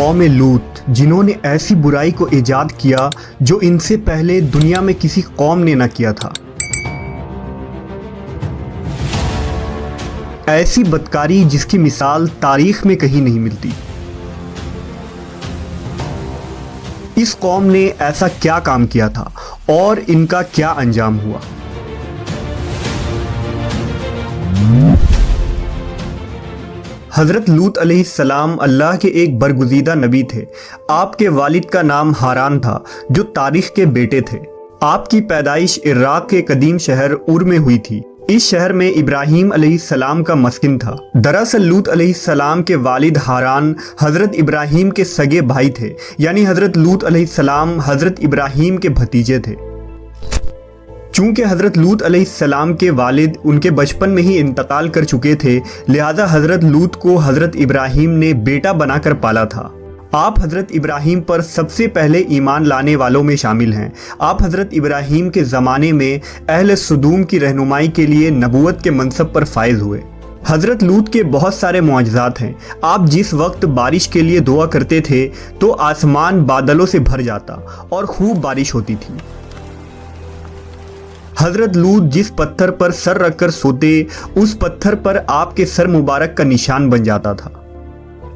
قوم لوط جنہوں نے ایسی برائی کو ایجاد کیا جو ان سے پہلے دنیا میں کسی قوم نے نہ کیا تھا۔ ایسی بدکاری جس کی مثال تاریخ میں کہیں نہیں ملتی۔ اس قوم نے ایسا کیا کام کیا تھا اور ان کا کیا انجام ہوا؟ حضرت لوط علیہ السلام اللہ کے ایک برگزیدہ نبی تھے۔ آپ کے والد کا نام ہاران تھا جو تاریخ کے بیٹے تھے۔ آپ کی پیدائش عراق کے قدیم شہر اور میں ہوئی تھی۔ اس شہر میں ابراہیم علیہ السلام کا مسکن تھا۔ دراصل لوط علیہ السلام کے والد ہاران حضرت ابراہیم کے سگے بھائی تھے، یعنی حضرت لوط علیہ السلام حضرت ابراہیم کے بھتیجے تھے۔ چونکہ حضرت لوط علیہ السلام کے والد ان کے بچپن میں ہی انتقال کر چکے تھے، لہذا حضرت لوط کو حضرت ابراہیم نے بیٹا بنا کر پالا تھا۔ آپ حضرت ابراہیم پر سب سے پہلے ایمان لانے والوں میں شامل ہیں۔ آپ حضرت ابراہیم کے زمانے میں اہل سدوم کی رہنمائی کے لیے نبوت کے منصب پر فائز ہوئے۔ حضرت لوط کے بہت سارے معجزات ہیں۔ آپ جس وقت بارش کے لیے دعا کرتے تھے تو آسمان بادلوں سے بھر جاتا اور خوب بارش ہوتی تھی۔ حضرت لوط جس پتھر پر سر رکھ کر سوتے، اس پتھر پر آپ کے سر مبارک کا نشان بن جاتا تھا۔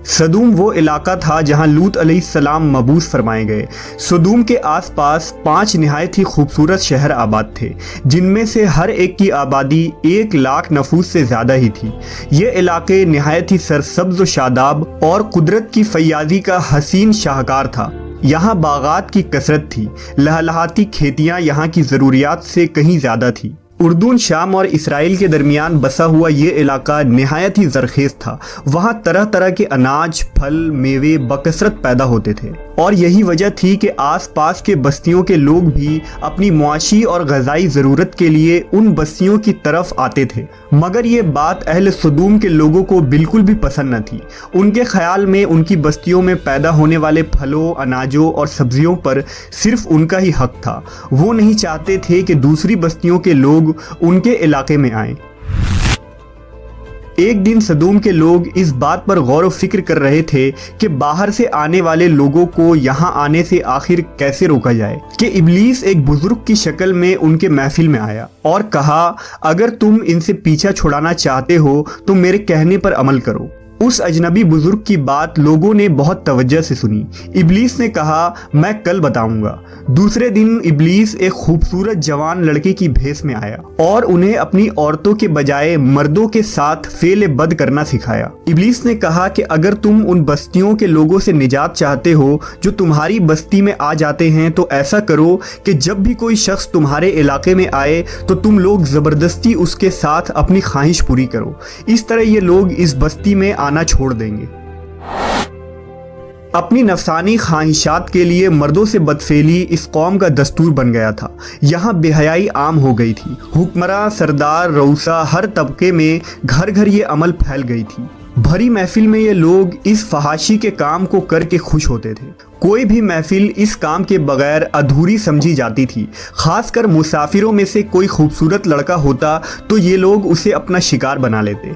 سدوم وہ علاقہ تھا جہاں لوط علیہ السلام مبعوث فرمائے گئے۔ سدوم کے آس پاس 5 نہایت ہی خوبصورت شہر آباد تھے، جن میں سے ہر ایک کی آبادی 1 لاکھ نفوس سے زیادہ ہی تھی۔ یہ علاقے نہایت ہی سرسبز و شاداب اور قدرت کی فیاضی کا حسین شاہکار تھا۔ یہاں باغات کی کثرت تھی، لہلہاتی کھیتیاں یہاں کی ضروریات سے کہیں زیادہ تھی۔ اردن، شام اور اسرائیل کے درمیان بسا ہوا یہ علاقہ نہایت ہی زرخیز تھا۔ وہاں طرح طرح کے اناج، پھل، میوے بکثرت پیدا ہوتے تھے، اور یہی وجہ تھی کہ آس پاس کے بستیوں کے لوگ بھی اپنی معاشی اور غذائی ضرورت کے لیے ان بستیوں کی طرف آتے تھے۔ مگر یہ بات اہل سدوم کے لوگوں کو بالکل بھی پسند نہ تھی۔ ان کے خیال میں ان کی بستیوں میں پیدا ہونے والے پھلوں، اناجوں اور سبزیوں پر صرف ان کا ہی حق تھا۔ وہ نہیں چاہتے تھے کہ دوسری بستیوں کے لوگ ان کے علاقے میں آئیں۔ ایک دن سدوم کے لوگ اس بات پر غور و فکر کر رہے تھے کہ باہر سے آنے والے لوگوں کو یہاں آنے سے آخر کیسے روکا جائے، کہ ابلیس ایک بزرگ کی شکل میں ان کے محفل میں آیا اور کہا، اگر تم ان سے پیچھا چھڑانا چاہتے ہو تو میرے کہنے پر عمل کرو۔ اس اجنبی بزرگ کی بات لوگوں نے بہت توجہ سے سنی۔ ابلیس نے کہا، میں کل بتاؤں گا۔ دوسرے دن ابلیس ایک خوبصورت جوان لڑکے کی بھیس میں آیا اور انہیں اپنی عورتوں کے بجائے مردوں کے ساتھ فعل بد کرنا سکھایا۔ ابلیس نے کہا کہ اگر تم ان بستیوں کے لوگوں سے نجات چاہتے ہو جو تمہاری بستی میں آ جاتے ہیں تو ایسا کرو کہ جب بھی کوئی شخص تمہارے علاقے میں آئے تو تم لوگ زبردستی اس کے ساتھ اپنی خواہش پوری کرو۔ اس طرح یہ لوگ اس بستی میں آنا چھوڑ دیں گے۔ اپنی نفسانی خواہشات کے لیے مردوں سے بدفعلی اس قوم کا دستور بن گیا تھا۔ یہاں بے حیائی عام ہو گئی تھی۔ حکمراں، سردار، رؤسا، ہر طبقے میں گھر گھر یہ عمل پھیل گئی تھی۔ بھری محفل میں یہ لوگ اس فحاشی کے کام کو کر کے خوش ہوتے تھے۔ کوئی بھی محفل اس کام کے بغیر ادھوری سمجھی جاتی تھی۔ خاص کر مسافروں میں سے کوئی خوبصورت لڑکا ہوتا تو یہ لوگ اسے اپنا شکار بنا لیتے۔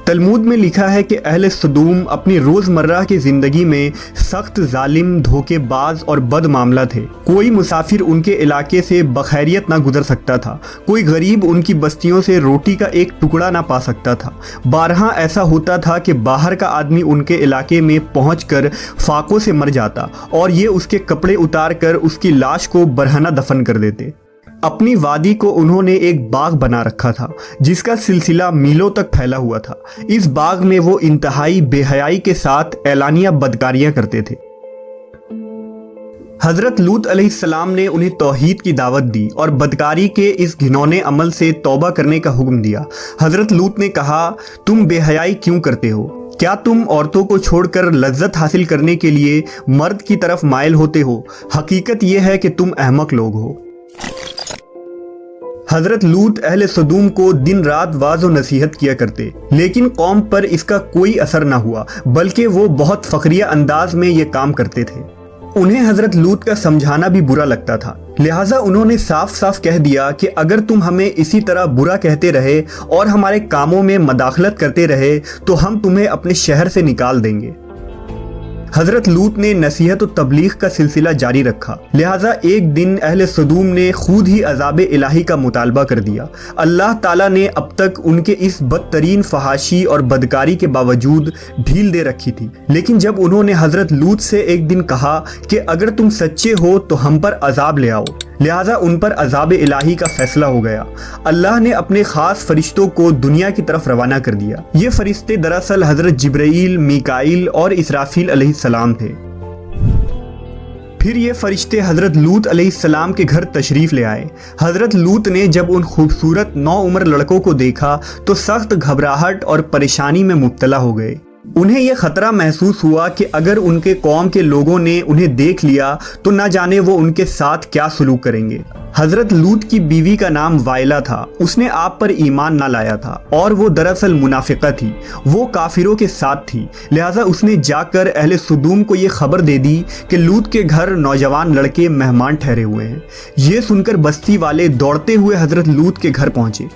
تلمود میں لکھا ہے کہ اہل سدوم اپنی روزمرہ کی زندگی میں سخت ظالم، دھوکے باز اور بد معاملہ تھے۔ کوئی مسافر ان کے علاقے سے بخیریت نہ گزر سکتا تھا۔ کوئی غریب ان کی بستیوں سے روٹی کا ایک ٹکڑا نہ پا سکتا تھا۔ بارہا ایسا ہوتا تھا کہ باہر کا آدمی ان کے علاقے میں پہنچ کر فاقوں سے مر جاتا اور یہ اس کے کپڑے اتار کر اس کی لاش کو برہنہ دفن کر دیتے۔ اپنی وادی کو انہوں نے ایک باغ بنا رکھا تھا جس کا سلسلہ میلوں تک پھیلا ہوا تھا۔ اس باغ میں وہ انتہائی بے حیائی کے ساتھ اعلانیہ بدکاریاں کرتے تھے۔ حضرت لوط علیہ السلام نے انہیں توحید کی دعوت دی اور بدکاری کے اس گھنونے عمل سے توبہ کرنے کا حکم دیا۔ حضرت لوط نے کہا، تم بے حیائی کیوں کرتے ہو؟ کیا تم عورتوں کو چھوڑ کر لذت حاصل کرنے کے لیے مرد کی طرف مائل ہوتے ہو؟ حقیقت یہ ہے کہ تم احمق لوگ ہو۔ حضرت لوط اہل سدوم کو دن رات واعظ و نصیحت کیا کرتے، لیکن قوم پر اس کا کوئی اثر نہ ہوا، بلکہ وہ بہت فخریہ انداز میں یہ کام کرتے تھے۔ انہیں حضرت لوط کا سمجھانا بھی برا لگتا تھا، لہٰذا انہوں نے صاف صاف کہہ دیا کہ اگر تم ہمیں اسی طرح برا کہتے رہے اور ہمارے کاموں میں مداخلت کرتے رہے تو ہم تمہیں اپنے شہر سے نکال دیں گے۔ حضرت لوط نے نصیحت و تبلیغ کا سلسلہ جاری رکھا، لہٰذا ایک دن اہل سدوم نے خود ہی عذاب الہی کا مطالبہ کر دیا۔ اللہ تعالیٰ نے اب تک ان کے اس بدترین فحاشی اور بدکاری کے باوجود ڈھیل دے رکھی تھی، لیکن جب انہوں نے حضرت لوط سے ایک دن کہا کہ اگر تم سچے ہو تو ہم پر عذاب لے آؤ، لہٰذا ان پر عذاب الہی کا فیصلہ ہو گیا۔ اللہ نے اپنے خاص فرشتوں کو دنیا کی طرف روانہ کر دیا۔ یہ فرشتے دراصل حضرت جبرائیل، میکائیل اور اسرافیل علیہ السلام تھے۔ پھر یہ فرشتے حضرت لوط علیہ السلام کے گھر تشریف لے آئے۔ حضرت لوط نے جب ان خوبصورت نوعمر لڑکوں کو دیکھا تو سخت گھبراہٹ اور پریشانی میں مبتلا ہو گئے۔ انہیں یہ خطرہ محسوس ہوا کہ اگر ان کے قوم کے لوگوں نے انہیں دیکھ لیا تو نہ جانے وہ ان کے ساتھ کیا سلوک کریں گے۔ حضرت لوط کی بیوی کا نام وائلہ تھا، اس نے آپ پر ایمان نہ لایا تھا اور وہ دراصل منافقہ تھی، وہ کافروں کے ساتھ تھی، لہٰذا اس نے جا کر اہل سدوم کو یہ خبر دے دی کہ لوط کے گھر نوجوان لڑکے مہمان ٹھہرے ہوئے ہیں۔ یہ سن کر بستی والے دوڑتے ہوئے حضرت لوط کے گھر پہنچے۔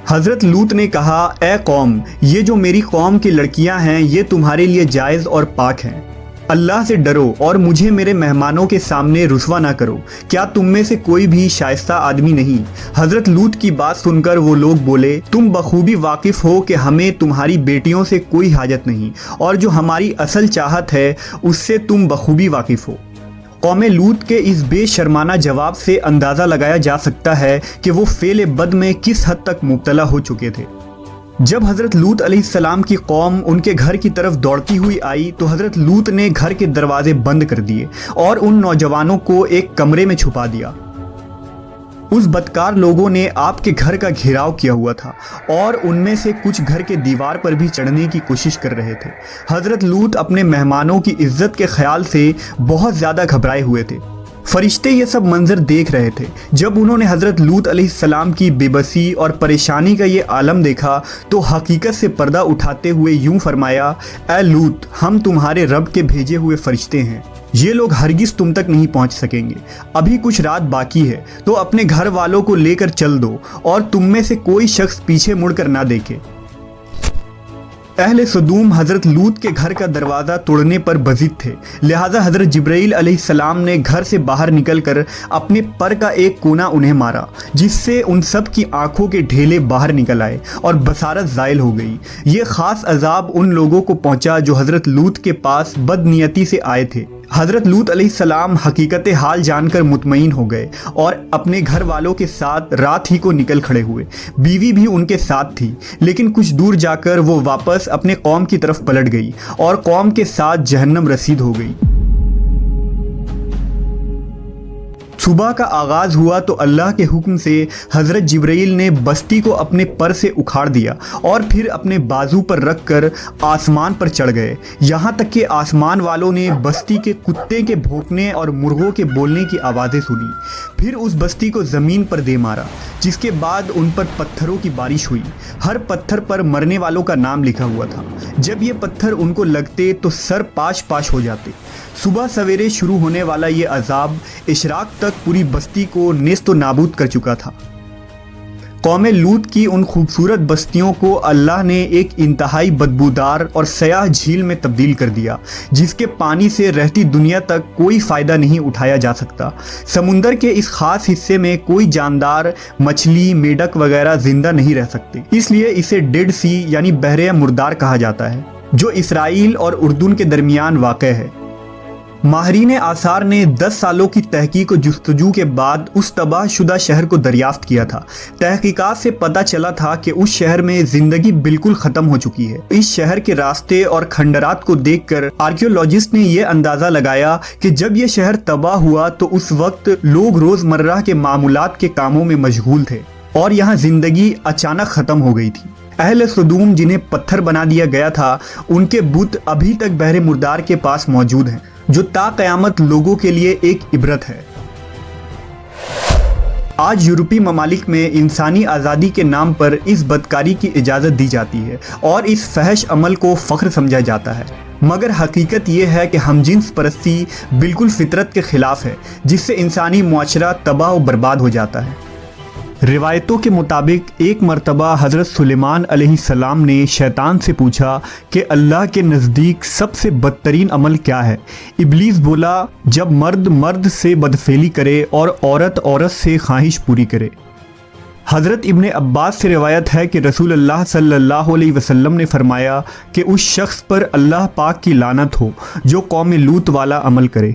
حضرت لوط نے کہا، اے قوم، یہ جو میری قوم کی لڑکیاں ہیں یہ تمہارے لیے جائز اور پاک ہیں، اللہ سے ڈرو اور مجھے میرے مہمانوں کے سامنے رسوا نہ کرو۔ کیا تم میں سے کوئی بھی شائستہ آدمی نہیں؟ حضرت لوط کی بات سن کر وہ لوگ بولے، تم بخوبی واقف ہو کہ ہمیں تمہاری بیٹیوں سے کوئی حاجت نہیں، اور جو ہماری اصل چاہت ہے اس سے تم بخوبی واقف ہو۔ قوم لوط کے اس بے شرمانہ جواب سے اندازہ لگایا جا سکتا ہے کہ وہ فعل بد میں کس حد تک مبتلا ہو چکے تھے۔ جب حضرت لوط علیہ السلام کی قوم ان کے گھر کی طرف دوڑتی ہوئی آئی تو حضرت لوط نے گھر کے دروازے بند کر دیے اور ان نوجوانوں کو ایک کمرے میں چھپا دیا۔ اس بدکار لوگوں نے آپ کے گھر کا گھیراؤ کیا ہوا تھا اور ان میں سے کچھ گھر کے دیوار پر بھی چڑھنے کی کوشش کر رہے تھے۔ حضرت لوط اپنے مہمانوں کی عزت کے خیال سے بہت زیادہ گھبرائے ہوئے تھے۔ فرشتے یہ سب منظر دیکھ رہے تھے۔ جب انہوں نے حضرت لوط علیہ السلام کی بے بسی اور پریشانی کا یہ عالم دیکھا تو حقیقت سے پردہ اٹھاتے ہوئے یوں فرمایا، اے لوط، ہم تمہارے رب کے بھیجے ہوئے فرشتے ہیں، یہ لوگ ہرگز تم تک نہیں پہنچ سکیں گے۔ ابھی کچھ رات باقی ہے تو اپنے گھر والوں کو لے کر چل دو اور تم میں سے کوئی شخص پیچھے مڑ کر نہ دیکھے۔ اہل سدوم حضرت لوط کے گھر کا دروازہ توڑنے پر بضد تھے، لہٰذا حضرت جبرائیل علیہ السلام نے گھر سے باہر نکل کر اپنے پر کا ایک کونا انہیں مارا، جس سے ان سب کی آنکھوں کے ڈھیلے باہر نکل آئے اور بصارت زائل ہو گئی۔ یہ خاص عذاب ان لوگوں کو پہنچا جو حضرت لوط کے پاس بد نیتی سے آئے تھے۔ حضرت لوط علیہ السلام حقیقت حال جان کر مطمئن ہو گئے اور اپنے گھر والوں کے ساتھ رات ہی کو نکل کھڑے ہوئے۔ بیوی بھی ان کے ساتھ تھی، لیکن کچھ دور جا کر وہ واپس اپنے قوم کی طرف پلٹ گئی اور قوم کے ساتھ جہنم رسید ہو گئی۔ صبح کا آغاز ہوا تو اللہ کے حکم سے حضرت جبرائیل نے بستی کو اپنے پر سے اکھاڑ دیا اور پھر اپنے بازو پر رکھ کر آسمان پر چڑھ گئے، یہاں تک کہ آسمان والوں نے بستی کے کتے کے بھونکنے اور مرغوں کے بولنے کی آوازیں سنی۔ پھر اس بستی کو زمین پر دے مارا، جس کے بعد ان پر پتھروں کی بارش ہوئی۔ ہر پتھر پر مرنے والوں کا نام لکھا ہوا تھا۔ جب یہ پتھر ان کو لگتے تو سر پاش پاش ہو جاتے۔ صبح سویرے شروع ہونے والا یہ عذاب اشراق تک پوری بستی کو نیست و نابود کر چکا تھا۔ قوم لوط کی ان خوبصورت بستیوں کو اللہ نے ایک انتہائی بدبودار اور سیاہ جھیل میں تبدیل کر دیا، جس کے پانی سے رہتی دنیا تک کوئی فائدہ نہیں اٹھایا جا سکتا۔ سمندر کے اس خاص حصے میں کوئی جاندار، مچھلی، میڈک وغیرہ زندہ نہیں رہ سکتے، اس لیے اسے ڈیڈ سی یعنی بحر مردار کہا جاتا ہے، جو اسرائیل اور اردن کے درمیان واقع ہے۔ ماہرین آثار نے 10 سالوں کی تحقیق و جستجو کے بعد اس تباہ شدہ شہر کو دریافت کیا تھا۔ تحقیقات سے پتہ چلا تھا کہ اس شہر میں زندگی بالکل ختم ہو چکی ہے۔ اس شہر کے راستے اور کھنڈرات کو دیکھ کر آرکیولوجسٹ نے یہ اندازہ لگایا کہ جب یہ شہر تباہ ہوا تو اس وقت لوگ روزمرہ کے معمولات کے کاموں میں مشغول تھے اور یہاں زندگی اچانک ختم ہو گئی تھی۔ اہل سدوم جنہیں پتھر بنا دیا گیا تھا، ان کے بت ابھی تک بحر مردار کے پاس موجود ہیں، جو تا قیامت لوگوں کے لیے ایک عبرت ہے۔ آج یورپی ممالک میں انسانی آزادی کے نام پر اس بدکاری کی اجازت دی جاتی ہے اور اس فحش عمل کو فخر سمجھا جاتا ہے، مگر حقیقت یہ ہے کہ ہم جنس پرستی بالکل فطرت کے خلاف ہے، جس سے انسانی معاشرہ تباہ و برباد ہو جاتا ہے۔ روایتوں کے مطابق ایک مرتبہ حضرت سلیمان علیہ السلام نے شیطان سے پوچھا کہ اللہ کے نزدیک سب سے بدترین عمل کیا ہے؟ ابلیس بولا، جب مرد مرد سے بدفعلی کرے اور عورت عورت سے خواہش پوری کرے۔ حضرت ابن عباس سے روایت ہے کہ رسول اللہ صلی اللہ علیہ وسلم نے فرمایا کہ اس شخص پر اللہ پاک کی لعنت ہو جو قوم لوط والا عمل کرے۔